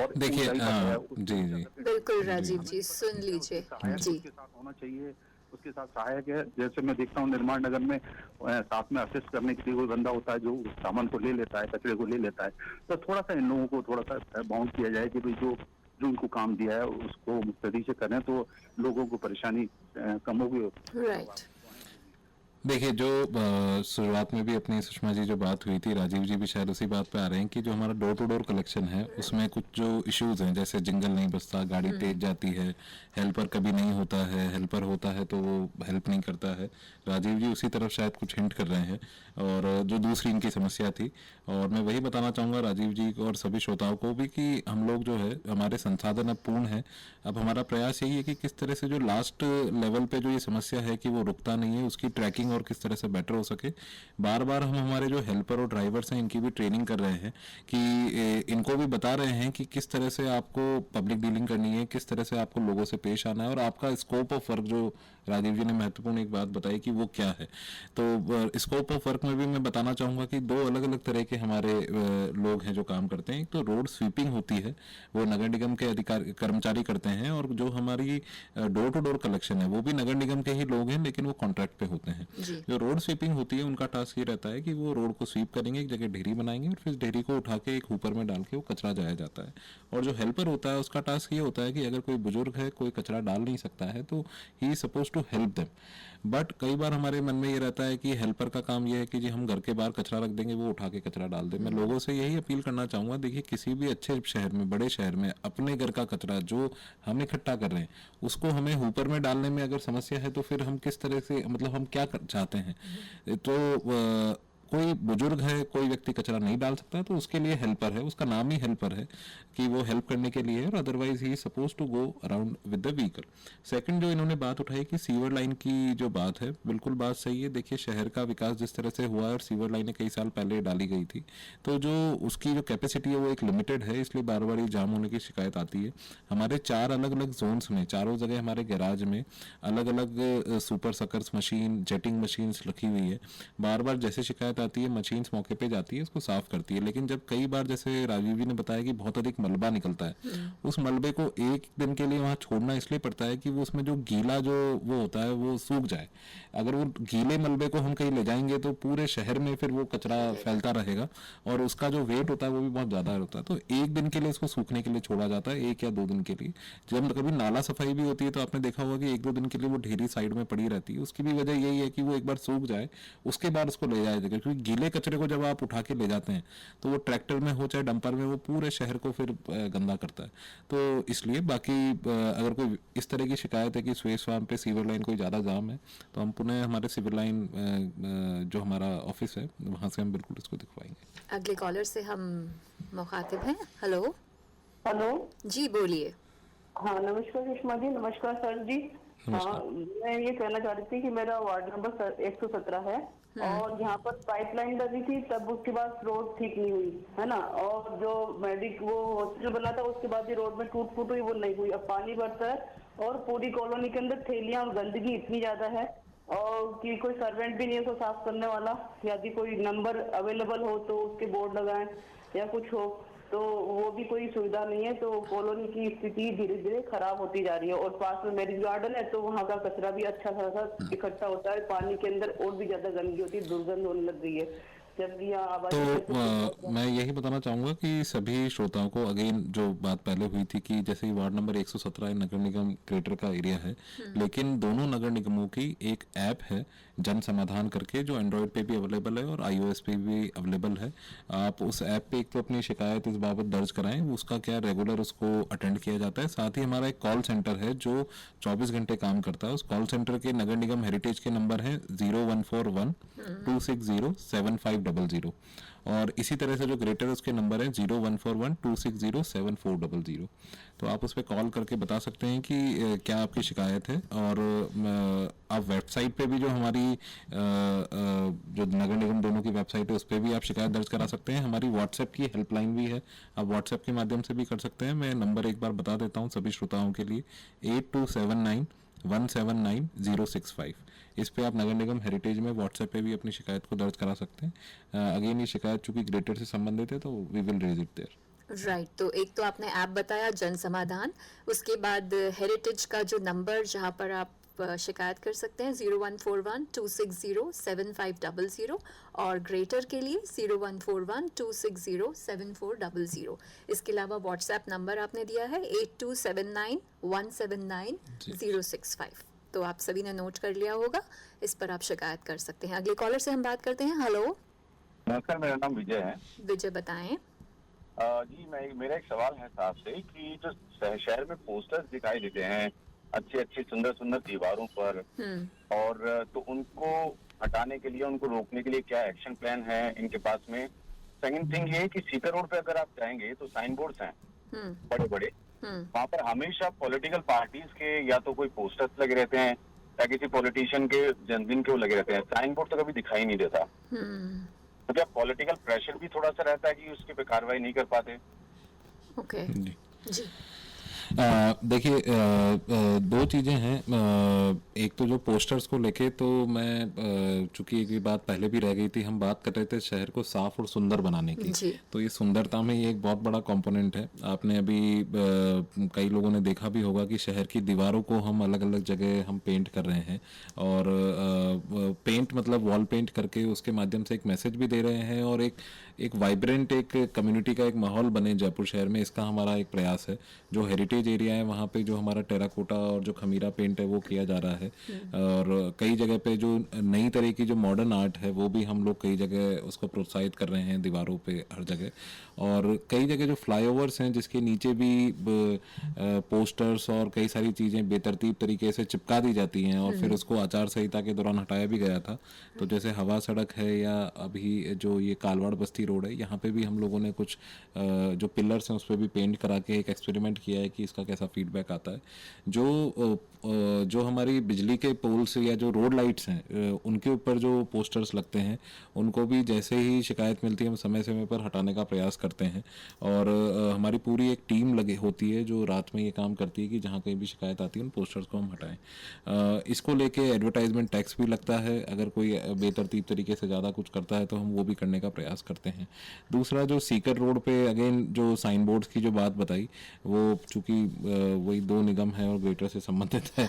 और देखिए, ऊंचाई का है, जी जी बिल्कुल राजीव जी, सुन लीजिए जी। उसके साथ होना चाहिए, उसके साथ सहायक है। जैसे मैं देखता हूँ निर्माण नगर में साथ में असिस्ट करने के लिए कोई बंदा होता है जो सामान को ले लेता है, कचरे को ले लेता है। तो थोड़ा सा इन लोगों को थोड़ा सा बाउंड किया जाए कि भाई जो उनको काम दिया है उसको मुस्तैदी से करें, तो लोगों को परेशानी कम होगी। राइट। देखिए, जो शुरुआत में भी अपनी सुषमा जी जो बात हुई थी, राजीव जी भी शायद उसी बात पे आ रहे हैं कि जो हमारा डोर टू डोर कलेक्शन है उसमें कुछ जो इश्यूज हैं, जैसे जिंगल नहीं बजता, गाड़ी तेज जाती है, हेल्पर कभी नहीं होता है, हेल्पर होता है तो वो हेल्प नहीं करता है। राजीव जी उसी तरफ शायद कुछ हिंट कर रहे हैं। और जो दूसरी इनकी समस्या थी, और मैं वही बताना चाहूँगा राजीव जी को और सभी श्रोताओं को भी कि हम लोग जो है, हमारे संसाधन अब पूर्ण है। अब हमारा प्रयास यही है कि किस तरह से जो लास्ट लेवल पे जो ये समस्या है कि वो रुकता नहीं है, उसकी ट्रैकिंग और किस तरह से बेटर हो सके। बार बार हम हमारे जो हेल्पर और ड्राइवर्स हैं इनकी भी ट्रेनिंग कर रहे हैं कि इनको भी बता रहे हैं कि किस तरह से आपको पब्लिक डीलिंग करनी है, किस तरह से आपको लोगों से पेश आना है, और आपका स्कोप ऑफ वर्क जो राजीव जी ने महत्वपूर्ण एक बात बताई कि वो क्या है। तो स्कोप ऑफ वर्क में भी मैं बताना चाहूँगा कि 2 अलग अलग तरह के हमारे लोग हैं जो काम करते हैं। एक तो रोड स्वीपिंग होती है, वो नगर निगम के अधिकारी कर्मचारी करते हैं, और जो हमारी डोर टू डोर कलेक्शन है वो भी नगर निगम के ही लोग हैं, लेकिन वो कॉन्ट्रैक्ट पे होते हैं। जो रोड स्वीपिंग होती है उनका टास्क ये रहता है कि वो रोड को स्वीप करेंगे, एक जगह ढेरी बनाएंगे और फिर ढेरी को उठा के एक हुपर में डाल के वो कचरा जाया जाता है। और जो हेल्पर होता है उसका टास्क ये होता है कि अगर कोई बुजुर्ग है, कोई कचरा डाल नहीं सकता है, तो he is suppose to help them. But कई बार हमारे मन में ये रहता है कि हेल्पर का काम ये है कि जी हम घर के बाहर कचरा रख देंगे, वो उठा के कचरा डाल दे। मैं लोगों से यही अपील करना चाहूँगा, देखिए किसी भी अच्छे शहर में, बड़े शहर में अपने घर का कचरा जो हम इकट्ठा कर रहे हैं उसको हमें हुपर में डालने में अगर समस्या है तो फिर हम किस तरह से, मतलब हम क्या चाहते हैं। तो कोई बुजुर्ग है, कोई व्यक्ति कचरा नहीं डाल सकता, तो उसके लिए हेल्पर है, उसका नाम ही हेल्पर है कि वो हेल्प करने के लिए है, और otherwise he suppose to go around with the vehicle. Second जो इन्होंने बात उठाई कि सीवर लाइन की जो बात है, बिल्कुल बात सही है। देखिए शहर का विकास जिस तरह से हुआ है, और सीवर लाइनें कई साल पहले डाली गई थी, तो जो उसकी जो कैपेसिटी है वो एक लिमिटेड है, इसलिए बार बार ये जाम होने की शिकायत आती है। हमारे 4 अलग अलग जोन्स में, चारों जगह हमारे गैराज में अलग अलग super suckers machine, jetting machines रखी हुई है। बार बार जैसे शिकायत आती है, मशीन्स मौके पे जाती है, उसको साफ करती है, लेकिन जब कई बार जैसे राजीव जी ने बताया कि बहुत अधिक मलबा निकलता है, उस मलबे को एक दिन के लिए वहां छोड़ना इसलिए पड़ता है कि वो उसमें जो गीला जो वो होता है वो सूख जाए। अगर वो गीले मलबे को हम कहीं ले जाएंगे तो पूरे शहर में फिर वो कचरा फैलता रहेगा, और उसका जो वेट होता है वो भी बहुत ज्यादा होता है। तो एक दिन के लिए इसको सूखने के लिए छोड़ा जाता है, 1 या 2 दिन के लिए। जब कभी नाला सफाई भी होती है तो आपने देखा होगा कि 1-2 दिन के लिए वो ढेरी साइड में पड़ी रहती है। उसकी भी वजह यही है कि वो एक बार सूख जाए, उसके बाद उसको ले जाया जाएगा, क्योंकि गीले कचरे को जब आप उठा के ले जाते हैं तो वो ट्रैक्टर में हो चाहे डंपर में, वो पूरे शहर को फिर गंदा करता है। तो इसलिए बाकी अगर कोई इस तरह की शिकायत है कि स्वेस फार्म पे सीवर लाइन कोई ज़्यादा जाम है, तो हम पुनः हमारे सिविल लाइन जो हमारा ऑफिस है वहाँ से हम बिल्कुल इसको दिखवाएंगे। अगले कॉलर से हम मुखातिब हैं। हेलो हेलो जी, बोलिए। हाँ नमस्कार सुषमा जी। नमस्कार सर जी। हाँ मैं ये कहना चाह रही थी कि मेरा वार्ड नंबर 117 है, और यहाँ पर पाइपलाइन लगी थी, तब उसके बाद रोड ठीक नहीं हुई है ना, और जो वो हॉस्पिटल बना था उसके बाद ये रोड में टूट फूट हुई, वो नहीं हुई। अब पानी बढ़ता है और पूरी कॉलोनी के अंदर थैलियां और गंदगी इतनी ज्यादा है, और कि कोई सर्वेंट भी नहीं है उसको साफ करने वाला। यदि कोई नंबर अवेलेबल हो तो उसके बोर्ड लगाएं या कुछ हो, तो वो भी कोई सुविधा नहीं है। तो कॉलोनी की स्थिति धीरे धीरे खराब होती जा रही है, और पास में मैरिज गार्डन है तो वहाँ का कचरा भी अच्छा खासा इकट्ठा होता है, पानी के अंदर और भी ज्यादा गंदगी होती है, दुर्गंध होने लग गई है। जब यहाँ तो आबादी मैं यही बताना चाहूँगा कि सभी श्रोताओं को अगेन जो बात पहले हुई थी कि जैसे ही वार्ड नंबर 117 नगर निगम ग्रेटर का एरिया है, लेकिन दोनों नगर निगमों की एक ऐप है जन समाधान करके, जो एंड्रॉयड पे भी अवेलेबल है और iOS पे भी अवेलेबल है। आप उस ऐप पे एक तो अपनी शिकायत इस बाबत दर्ज कराएं, उसका क्या रेगुलर उसको अटेंड किया जाता है। साथ ही हमारा एक कॉल सेंटर है जो 24 घंटे काम करता है। उस कॉल सेंटर के नगर निगम हेरिटेज के नंबर हैं 0141 260 7500, और इसी तरह से जो ग्रेटर उसके नंबर है 0141 260 7400। तो आप उस पर कॉल करके बता सकते हैं कि क्या आपकी शिकायत है। और आप वेबसाइट पे भी जो हमारी जो नगर निगम दोनों की वेबसाइट है उस पर भी आप शिकायत दर्ज करा सकते हैं। हमारी व्हाट्सएप की हेल्पलाइन भी है, आप व्हाट्सएप के माध्यम से भी कर सकते हैं। मैं नंबर एक बार बता देता हूँ सभी श्रोताओं के लिए, 8279 179 065। इस पे आप नगर निगम हेरिटेज में व्हाट्सएप पे भी अपनी शिकायत को दर्ज करा सकते हैं। अगेन ये शिकायत चूंकि ग्रेटर से संबंधित है तो we will raise it there. Right, तो एक तो आपने ऐप बताया जन समाधान, उसके बाद हेरिटेज का जो नंबर जहाँ पर आप शिकायत कर सकते हैं 0141 260 7500, और ग्रेटर के लिए 0141 260 7400। इसके अलावा व्हाट्सएप नंबर आपने दिया है 8279 179 065। तो आप सभी ने नोट कर लिया होगा, इस पर आप शिकायत कर सकते हैं। अगले कॉलर से हम बात करते हैं। हेलो, नमस्कार, मेरा नाम विजय है। विजय बताएं। जी, मेरा एक सवाल है साहब से कि जो शहर में पोस्टर्स दिखाई देते हैं अच्छी अच्छी सुंदर सुंदर दीवारों पर, और तो उनको हटाने के लिए, उनको रोकने के लिए क्या एक्शन प्लान है इनके पास में? सेकंड थिंग ये है कि सीकर रोड पे अगर आप जाएंगे तो साइन बोर्ड्स हैं बड़े बड़े, वहाँ पर हमेशा पॉलिटिकल पार्टीज के या तो कोई पोस्टर्स लगे रहते हैं या किसी पॉलिटिशियन के जन्मदिन के वो लगे रहते हैं। साइन बोर्ड तो कभी दिखाई नहीं देता। तो क्या पॉलिटिकल प्रेशर भी थोड़ा सा रहता है कि उसके पे कार्रवाई नहीं कर पाते? ओके जी। देखिए, दो चीज़ें हैं। एक तो जो पोस्टर्स को लेके, तो मैं चूंकि एक बात पहले भी रह गई थी, हम बात कर रहे थे शहर को साफ और सुंदर बनाने की, तो ये सुंदरता में ये एक बहुत बड़ा कंपोनेंट है। आपने अभी कई लोगों ने देखा भी होगा कि शहर की दीवारों को हम अलग अलग जगह हम पेंट कर रहे हैं, और पेंट मतलब वॉल पेंट करके उसके माध्यम से एक मैसेज भी दे रहे हैं, और एक वाइब्रेंट एक कम्युनिटी का एक माहौल बने जयपुर शहर में, इसका हमारा एक प्रयास है। जो हेरिटेज एरिया है वहाँ पे जो हमारा टेराकोटा और जो खमीरा पेंट है वो किया जा रहा है, और कई जगह पे जो नई तरह की जो मॉडर्न आर्ट है वो भी हम लोग कई जगह उसको प्रोत्साहित कर रहे हैं दीवारों पे हर जगह। और कई जगह जो फ्लाईओवर्स हैं जिसके नीचे भी पोस्टर्स और कई सारी चीज़ें बेतरतीब तरीके से चिपका दी जाती हैं, और फिर उसको आचार संहिता के दौरान हटाया भी गया था। तो जैसे हवा सड़क है, या अभी जो ये कालवाड़ बस्ती रोड है, यहाँ पे भी हम लोगों ने कुछ जो पिलर्स हैं उस पर भी पेंट करा के एक एक्सपेरिमेंट किया है कि इसका कैसा फीडबैक आता है। जो हमारी बिजली के पोल्स या जो रोड लाइट्स हैं उनके ऊपर जो पोस्टर्स लगते हैं उनको भी जैसे ही शिकायत मिलती है हम समय समय पर हटाने का प्रयास करते हैं, और हमारी पूरी एक टीम लगी होती है जो रात में ये काम करती है कि जहाँ कहीं भी शिकायत आती है उन पोस्टर्स को हम हटाएं। इसको लेके एडवर्टाइजमेंट टैक्स भी लगता है, अगर कोई बेतरतीब तरीके से ज़्यादा कुछ करता है तो हम वो भी करने का प्रयास करते हैं। दूसरा, जो सीकर रोड पे अगेन जो साइन बोर्ड्स की जो बात बताई, वो चूँकि वही दो निगम है और ग्रेटर से संबंधित है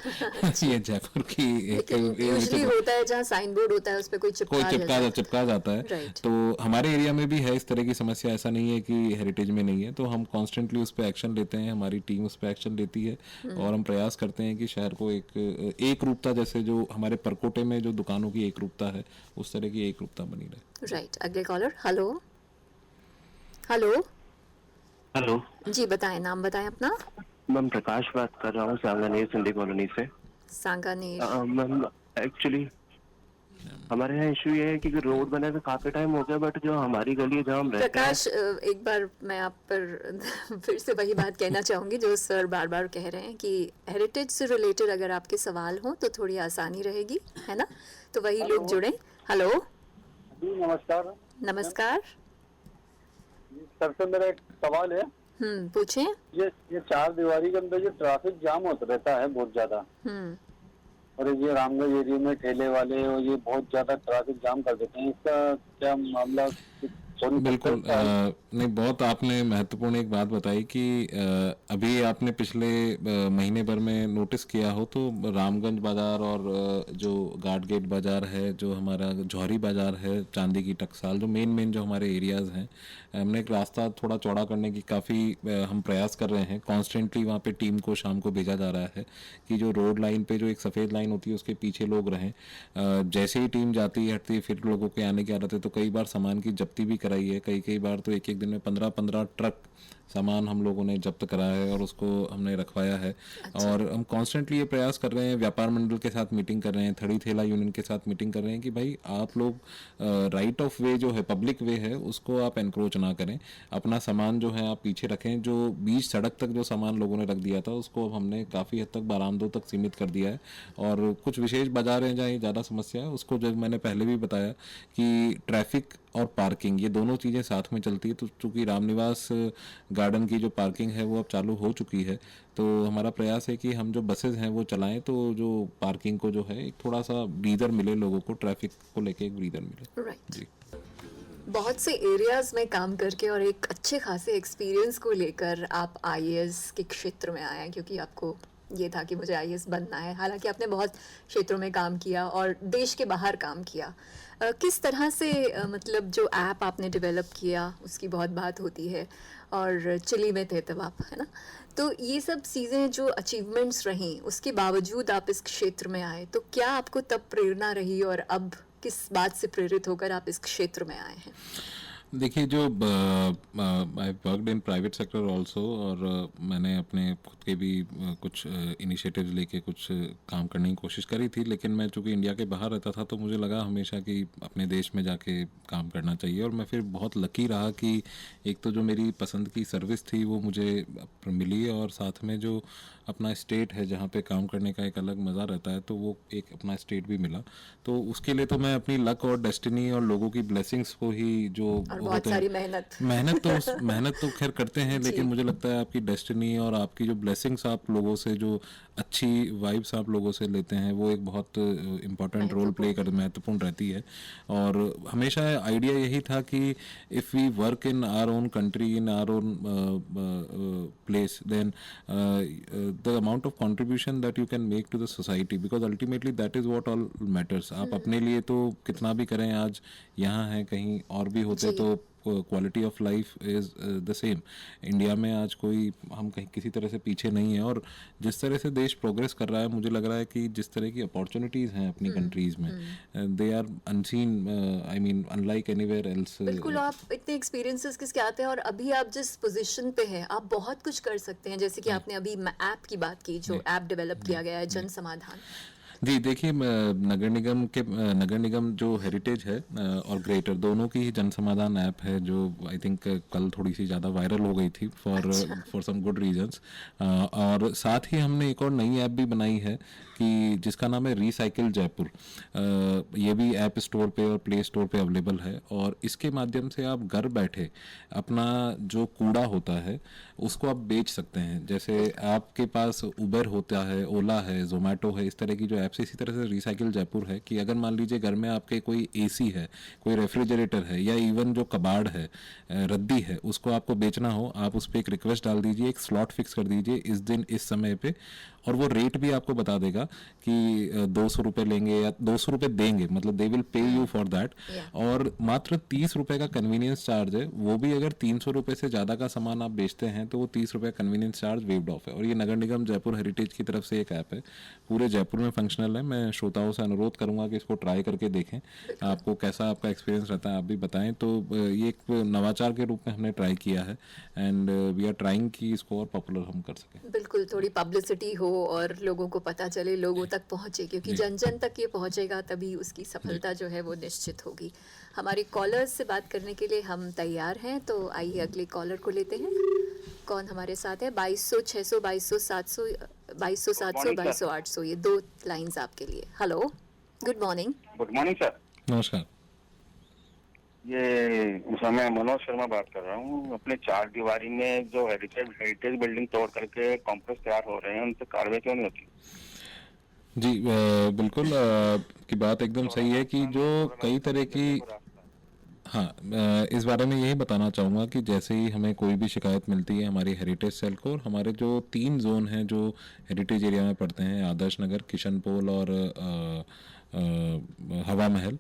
ये जयपुर की यूजुअली होता है जहाँ साइन बोर्ड होता है उस पे कोई चिपका जाता है। तो हमारे एरिया में भी है इस तरह की समस्या, ऐसा नहीं है कि हेरिटेज में नहीं है। तो हम कॉन्स्टेंटली उस पर एक्शन लेते हैं, हमारी टीम उस पर एक्शन लेती है, और हम प्रयास करते हैं कि शहर को एक रूपता, जैसे जो हमारे परकोटे में जो दुकानों की एक रूपता है उस तरह की एक रूपता बनी रहे। राइट, अगले कॉलर। हेलो हेलो हेलो जी, बताएं, नाम बताएं अपना। मैम प्रकाश बात कर रहा हूँ सांगानेर सिंधी कॉलोनी से। सांगानेर। मैम एक्चुअली हमारे यहाँ इशू ये है कि रोड बने तो काफी टाइम हो गया, बट जो हमारी गली है जहाँ हम रहते हैं। प्रकाश, एक बार मैं आप पर फिर से वही बात कहना चाहूंगी जो सर बार बार कह रहे हैं कि हेरिटेज से रिलेटेड अगर आपके सवाल हो तो थोड़ी आसानी रहेगी, है ना? तो वही लोग जुड़े। हेलो जी, नमस्कार। नमस्कार सर से मेरा एक सवाल है। पूछें। ये चार दीवारी के अंदर जो ट्रैफिक जाम होता रहता है बहुत ज्यादा, और ये रामगंज एरिया में ठेले वाले और ये बहुत ज्यादा ट्रैफिक जाम कर देते हैं, इसका क्या मामला बिल्कुल नहीं, बहुत आपने महत्वपूर्ण एक बात बताई कि अभी आपने पिछले महीने भर में नोटिस किया हो तो रामगंज बाज़ार और जो घाट गेट बाज़ार है, जो हमारा जौहरी बाज़ार है, चांदी की टकसाल, जो मेन जो हमारे एरियाज़ हैं, हमने एक रास्ता थोड़ा चौड़ा करने की काफ़ी हम प्रयास कर रहे हैं। कॉन्स्टेंटली वहाँ पे टीम को शाम को भेजा जा रहा है कि जो रोड लाइन पे जो एक सफ़ेद लाइन होती है उसके पीछे लोग रहें। जैसे ही टीम जाती है हटती है, फिर लोगों के आने की आदत है, तो कई बार सामान की जब्ती भी कराई है। कई बार तो एक दिन में 15 ट्रक सामान हम लोगों ने जब्त करा है और उसको हमने रखवाया है। और हम कॉन्स्टेंटली ये प्रयास कर रहे हैं, व्यापार मंडल के साथ मीटिंग कर रहे हैं, थड़ी थेला यूनियन के साथ मीटिंग कर रहे हैं कि भाई आप लोग राइट ऑफ वे जो है, पब्लिक वे है, उसको आप एनक्रोच ना करें। अपना सामान जो है आप पीछे रखें। जो बीच सड़क तक जो सामान लोगों ने रख दिया था उसको अब हमने काफ़ी हद तक बरामदों तक सीमित कर दिया है। और कुछ विशेष बाजार हैं जहाँ ज़्यादा समस्या है, उसको जो मैंने पहले भी बताया कि ट्रैफिक और पार्किंग, ये दोनों चीज़ें साथ में चलती है। तो चूँकि रामनिवास गार्डन की जो पार्किंग है वो अब चालू हो चुकी है, तो हमारा प्रयास है कि हम जो बसेज हैं वो चलाएं, तो जो पार्किंग को जो है एक थोड़ा सा ब्रीदर मिले, लोगों को ट्रैफिक को लेके एक ब्रीदर मिले। राइट। जी, बहुत से एरियाज में काम करके और एक अच्छे खासे एक्सपीरियंस को लेकर आप आईएएस के क्षेत्र में आए हैं, क्योंकि आपको ये था कि मुझे आईएएस बनना है। हालांकि आपने बहुत क्षेत्रों में काम किया और देश के बाहर काम किया। किस तरह से मतलब जो ऐप आपने डेवलप किया उसकी बहुत बात होती है, और चिली में थे तब आप, है ना? तो ये सब चीज़ें जो अचीवमेंट्स रहीं, उसके बावजूद आप इस क्षेत्र में आए, तो क्या आपको तब प्रेरणा रही और अब किस बात से प्रेरित होकर आप इस क्षेत्र में आए हैं? देखिए, जो I worked in private sector also, और मैंने अपने खुद के भी कुछ इनिशिएटिव्स लेके कुछ काम करने की कोशिश करी थी। लेकिन मैं चूँकि इंडिया के बाहर रहता था तो मुझे लगा हमेशा कि अपने देश में जाके काम करना चाहिए। और मैं फिर बहुत लकी रहा कि एक तो जो मेरी पसंद की सर्विस थी वो मुझे मिली, और साथ में जो अपना स्टेट है जहाँ पे काम करने का एक अलग मज़ा रहता है, तो वो एक अपना स्टेट भी मिला। तो उसके लिए तो मैं अपनी लक और डेस्टिनी और लोगों की ब्लेसिंग्स को ही, जो और बहुत सारी मेहनत मेहनत तो खैर करते हैं, लेकिन मुझे लगता है आपकी डेस्टिनी और आपकी जो ब्लेसिंग्स आप लोगों से, जो अच्छी वाइब्स आप लोगों से लेते हैं, वो एक बहुत इम्पोर्टेंट रोल प्ले कर महत्वपूर्ण रहती है। और हमेशा आइडिया यही था कि if we work in our own country, in our own place, then the amount of contribution that you can make to the society, because ultimately that is what all matters। आप अपने लिए तो कितना भी करें, आज यहाँ हैं, कहीं और भी होते तो quality of life is the same. India में आज कोई, हम कहीं किसी तरह से पीछे नहीं है। और जिस तरह से देश प्रोग्रेस कर रहा है, मुझे लग रहा है कि जिस तरह की अपॉर्चुनिटीज़ हैं अपनी कंट्रीज़ में, they are unseen, I mean unlike anywhere else. बिल्कुल, आप इतने एक्सपीरियंसेस किसके आते हैं, और अभी आप जिस पोजीशन पे हैं आप बहुत कुछ कर सकते हैं। जैसे कि आपने अभी ऐप की बात की, जो ऐप डेवलप किया गया है, जन समाधान। जी, देखिए, नगर निगम जो हेरिटेज है और ग्रेटर, दोनों की ही जन समाधान ऐप है, जो आई थिंक कल थोड़ी सी ज़्यादा वायरल हो गई थी फॉर सम गुड रीजंस। और साथ ही हमने एक और नई ऐप भी बनाई है कि जिसका नाम है रिसाइकिल जयपुर। ये भी ऐप स्टोर पे और प्ले स्टोर पे अवेलेबल है, और इसके माध्यम से आप घर बैठे अपना जो कूड़ा होता है उसको आप बेच सकते हैं। जैसे आपके पास उबर होता है, ओला है, जोमेटो है, इस तरह की जो ऐप्स, इसी तरह से रिसाइकिल जयपुर है कि अगर मान लीजिए घर में आपके कोई एसी है, कोई रेफ्रिजरेटर है, या इवन जो कबाड़ है, रद्दी है, उसको आपको बेचना हो, आप उस पर एक रिक्वेस्ट डाल दीजिए, एक स्लॉट फिक्स कर दीजिए इस दिन इस समय पे, और वो रेट भी आपको बता देगा कि 200 रुपये लेंगे या 200 रुपये देंगे, मतलब they will pay you for that. और मात्र 30 रुपये का कन्वीनियंस चार्ज है, वो भी अगर 300 रुपये से ज़्यादा का सामान आप बेचते हैं तो वो 30 रुपये कन्वीनियंस चार्ज वेव्ड ऑफ है। और ये नगर निगम जयपुर हेरिटेज की तरफ से एक ऐप है, पूरे जयपुर में फंक्शनल है। मैं श्रोताओं से अनुरोध करूँगा कि इसको ट्राई करके देखें, आपको कैसा आपका एक्सपीरियंस रहता है आप भी बताएं। तो ये एक नवाचार के रूप में हमने ट्राई किया है, एंड वी आर ट्राइंग कि इसको और पॉपुलर हम कर सकें। बिल्कुल, थोड़ी पब्लिसिटी हो और लोगों को पता चले, लोगों तक पहुंचे, क्योंकि जन जन तक ये पहुंचेगा तभी उसकी सफलता जो है वो निश्चित होगी। हमारे कॉलर्स से बात करने के लिए हम तैयार हैं, तो आइए अगले कॉलर को लेते हैं। कौन हमारे साथ है? 2200 600 2200 700 2200 700 2200 800, ये दो लाइंस आपके लिए। Hello, good morning. Good morning sir. नमस्कार। ये मैं मनोज शर्मा बात कर रहा हूँ। अपने 4 दीवारी में जो हेरिटेज बिल्डिंग तोड़ करके कॉम्प्लेक्स तैयार हो रहे हैं, उन पर कार्रवाई क्यों नहीं होती? जी, बिल्कुल, की बात एकदम सही है कि जो कई तरह की हाँ, इस बारे में यही बताना चाहूँगा कि जैसे ही हमें कोई भी शिकायत मिलती है हमारी हेरिटेज सेल को, और हमारे जो 3 जोन हैं जो हेरिटेज एरिया में पड़ते हैं, आदर्श नगर, किशनपोल और हवा महल,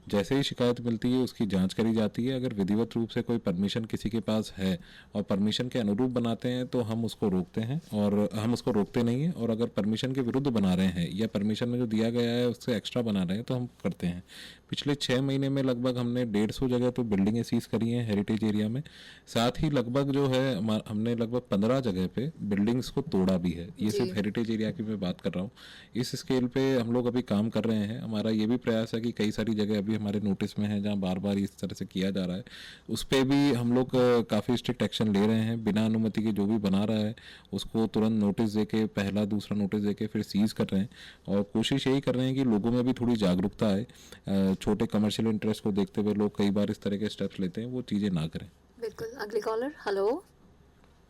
जैसे ही शिकायत मिलती है उसकी जांच करी जाती है। अगर विधिवत रूप से कोई परमिशन किसी के पास है और परमिशन के अनुरूप बनाते हैं तो हम उसको रोकते हैं, और हम उसको रोकते नहीं हैं। और अगर परमिशन के विरुद्ध बना रहे हैं या परमिशन में जो दिया गया है उससे एक्स्ट्रा बना रहे हैं तो हम करते हैं। पिछले 6 महीने में लगभग हमने 150 जगह तो बिल्डिंगें सीज करी हैं हेरिटेज एरिया में। साथ ही लगभग जो है हमने लगभग 15 जगह पे बिल्डिंग्स को तोड़ा भी है। ये सिर्फ हेरिटेज एरिया की मैं बात कर रहा हूँ। इस स्केल पे हम लोग अभी काम कर रहे हैं। हमारा ये भी प्रयास है कि कई सारी जगह अभी हमारे नोटिस में है जहाँ बार बार इस तरह से किया जा रहा है, उस पर भी हम लोग काफ़ी स्ट्रिक्ट एक्शन ले रहे हैं। बिना अनुमति के जो भी बना रहा है उसको तुरंत नोटिस दे के, पहला दूसरा नोटिस दे के फिर सीज कर रहे हैं। और कोशिश यही कर रहे हैं कि लोगों में भी थोड़ी जागरूकता आए। छोटे कमर्शियल इंटरेस्ट को देखते हुए लोग कई बार इस तरह के स्टेप्स लेते हैं, वो चीज़ें ना करें। बिल्कुल। अगले कॉलर। हेलो।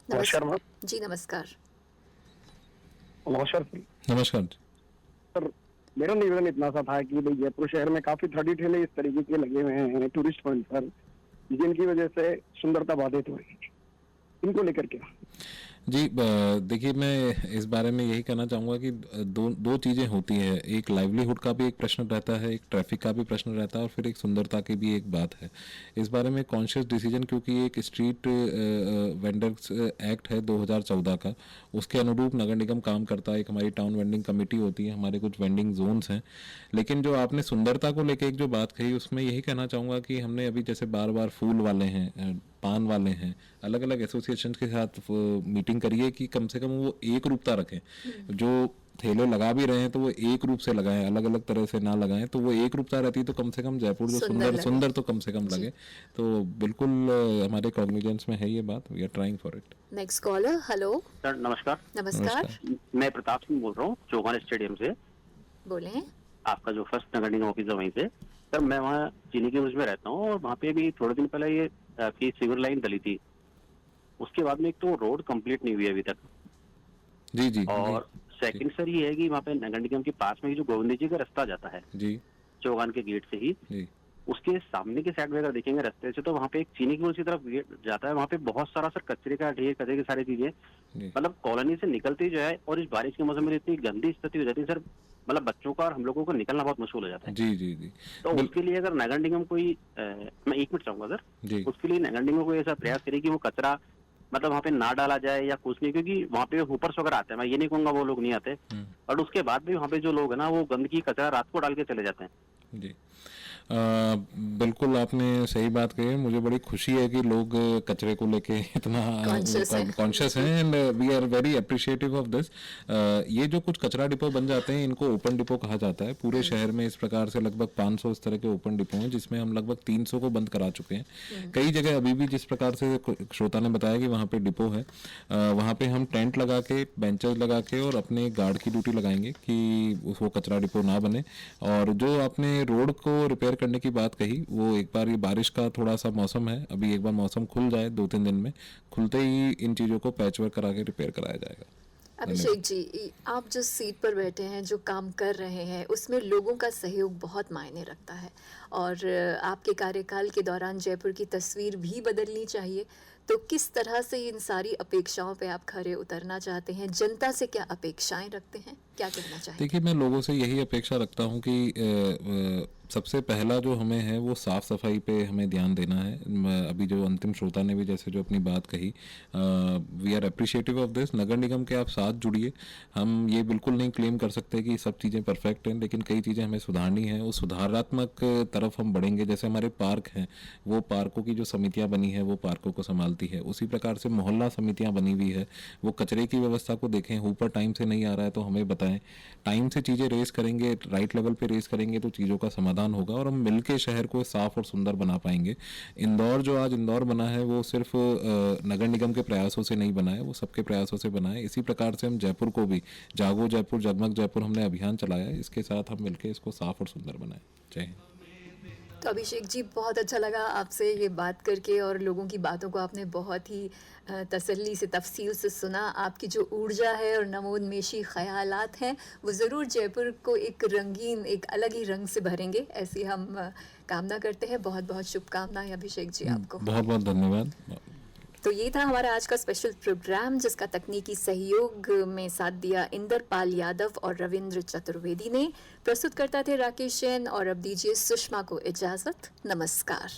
नमस्कार। जी नमस्कार। नमस्कार नमस्कार सर, मेरा निवेदन इतना सा था कि भाई जयपुर शहर में काफी 30 ठेले इस तरीके के लगे हुए हैं टूरिस्ट पॉइंट पर, जिनकी वजह से सुंदरता बाधित हो रही है। इनको लेकर क्या? जी, देखिए मैं इस बारे में यही कहना चाहूँगा कि दो चीज़ें होती हैं। एक लाइवलीहुड का भी एक प्रश्न रहता है, एक ट्रैफिक का भी प्रश्न रहता है, और फिर एक सुंदरता की भी एक बात है। इस बारे में कॉन्शियस डिसीजन, क्योंकि एक स्ट्रीट वेंडर्स एक्ट है 2014 का, उसके अनुरूप नगर निगम काम करता है। एक हमारी टाउन वेंडिंग कमेटी होती है, हमारे कुछ वेंडिंग जोन्स हैं। लेकिन जो आपने सुंदरता को लेकर एक जो बात कही, उसमें यही कहना चाहूँगा कि हमने अभी जैसे बार बार फूल वाले हैं, पान वाले हैं, अलग अलग एसोसिएशन के साथ मीटिंग करिए कि कम से कम वो एक रूपता रखें। जो ठेले लगा भी रहे हैं तो वो एक रूप से लगाएं, अलग अलग तरह से ना लगाएं। तो वो एक रूपता रहती तो कम से कम जयपुर जो सुंदर तो कम से कम लगे। तो बिल्कुल हमारे कॉग्निजेंस में है ये बात। We are trying for it. Next caller. Hello. Sir नमस्कार। नमस्कार। मैं प्रताप सिंह बोल रहा हूँ, चौगान स्टेडियम से। बोलें। आपका जो फर्स्ट नगर निगम ऑफिस है वहीं से। सर मैं वहाँ चीनी के ब्रिज में रहता हूँ, और वहाँ पे भी थोड़े दिन पहले ये की सीवर लाइन डली थी। उसके बाद में एक तो रोड कंप्लीट नहीं हुई अभी तक। जी। और सेकंड सर ये है कि वहाँ पे नगर निगम के पास में जो गोविंद जी का रास्ता जाता है जी, चौगान के गेट से ही जी, उसके सामने के साइड में अगर देखेंगे रास्ते से, तो वहाँ पे एक चीनी की की तरफ गेट जाता है। वहाँ पे बहुत सारा सर कचरे का ढेर, कचरे की सारी चीजें, मतलब कॉलोनी से निकलते ही जो है, और इस बारिश के मौसम में इतनी गंदी स्थिति हो जाती है सर, मतलब बच्चों का और हम लोगों को निकलना बहुत मुश्किल हो जाता है। जी। तो उसके लिए अगर नगर निगम कोई मैं 1 मिनट चाहूंगा सर, उसके लिए नगर निगम को ऐसा प्रयास करे कि वो कचरा मतलब वहाँ पे ना डाला जाए या कुछ नहीं, क्योंकि वहाँ पे हुपर्स वगैरह आते हैं, मैं ये नहीं कहूंगा वो लोग नहीं आते, और उसके बाद भी वहाँ पे जो लोग है ना वो गंदगी कचरा रात को डाल के चले जाते हैं। जी, बिल्कुल आपने सही बात कही है। मुझे बड़ी खुशी है कि लोग कचरे को लेके इतना कॉन्शियस हैं, and we are very appreciative of this. ये जो कुछ कचरा डिपो बन जाते हैं इनको ओपन डिपो कहा जाता है। पूरे शहर में इस प्रकार से लगभग 500 इस तरह के ओपन डिपो हैं, जिसमें हम लगभग 300 को बंद करा चुके हैं। कई जगह अभी भी जिस प्रकार से श्रोता ने बताया कि वहाँ पे डिपो है, वहाँ पे हम टेंट लगा के, बेंचेस लगा के और अपने गार्ड की ड्यूटी लगाएंगे कि वो कचरा डिपो ना बने। और जो आपने रोड को रिपेयर करने की बात कही, वो एक बार ये बारिश का थोड़ा सा मौसम है, अभी एक बार मौसम खुल जाए 2-3 दिन में, खुलते ही इन चीज़ों को पैचवर्क करा के रिपेयर कराया जाएगा। अभिषेक जी, आप जिस सीट पर बैठे हैं, जो काम कर रहे हैं, उसमें लोगों का सहयोग बहुत मायने रखता है, और आपके कार्यकाल के दौरान जयपुर की तस्वीर भी बदलनी चाहिए। तो किस तरह से इन सारी अपेक्षाओं पे आप खरे उतरना चाहते हैं? जनता से क्या अपेक्षाएं रखते हैं, क्या कहना चाहेंगे? देखिए, मैं लोगों से यही अपेक्षा रखता हूँ कि सबसे पहला जो हमें है वो साफ़ सफाई पे हमें ध्यान देना है। अभी जो अंतिम श्रोता ने भी जैसे जो अपनी बात कही, we are appreciative of this. नगर निगम के आप साथ जुड़िए। हम ये बिल्कुल नहीं क्लेम कर सकते कि सब चीज़ें परफेक्ट हैं, लेकिन कई चीज़ें हमें सुधारनी है। उस सुधारात्मक तरफ हम बढ़ेंगे। जैसे हमारे पार्क हैं, वो पार्कों की जो समितियाँ बनी है वो पार्कों को संभालती है। उसी प्रकार से मोहल्ला समितियाँ बनी हुई है, वो कचरे की व्यवस्था को देखें। ऊपर टाइम से नहीं आ रहा है तो हमें बताएं। टाइम से चीज़ें रेस करेंगे, राइट लेवल पे रेस करेंगे तो चीज़ों का समाधान होगा, और हम मिलके शहर को साफ और सुंदर बना पाएंगे। इंदौर जो आज इंदौर बना है वो सिर्फ नगर निगम के प्रयासों से नहीं बना है, वो सबके प्रयासों से बना है। इसी प्रकार से हम जयपुर को भी, जागो जयपुर जगमग जयपुर हमने अभियान चलाया है, इसके साथ हम मिलके इसको साफ और सुंदर बनाएं। जय हिंद। तो अभिषेक जी, बहुत अच्छा लगा आपसे ये बात करके, और लोगों की बातों को आपने बहुत ही तसल्ली से, तफसील से सुना। आपकी जो ऊर्जा है और नवोन्मेषी ख़यालात हैं, वो ज़रूर जयपुर को एक रंगीन, एक अलग ही रंग से भरेंगे, ऐसी हम कामना करते हैं। बहुत बहुत शुभकामनाएं अभिषेक जी आपको। बहुत बहुत धन्यवाद। तो ये था हमारा आज का स्पेशल प्रोग्राम, जिसका तकनीकी सहयोग में साथ दिया इंदरपाल यादव और रविंद्र चतुर्वेदी ने। प्रस्तुत करता थे राकेश जैन, और अब दीजिए सुषमा को इजाज़त। नमस्कार।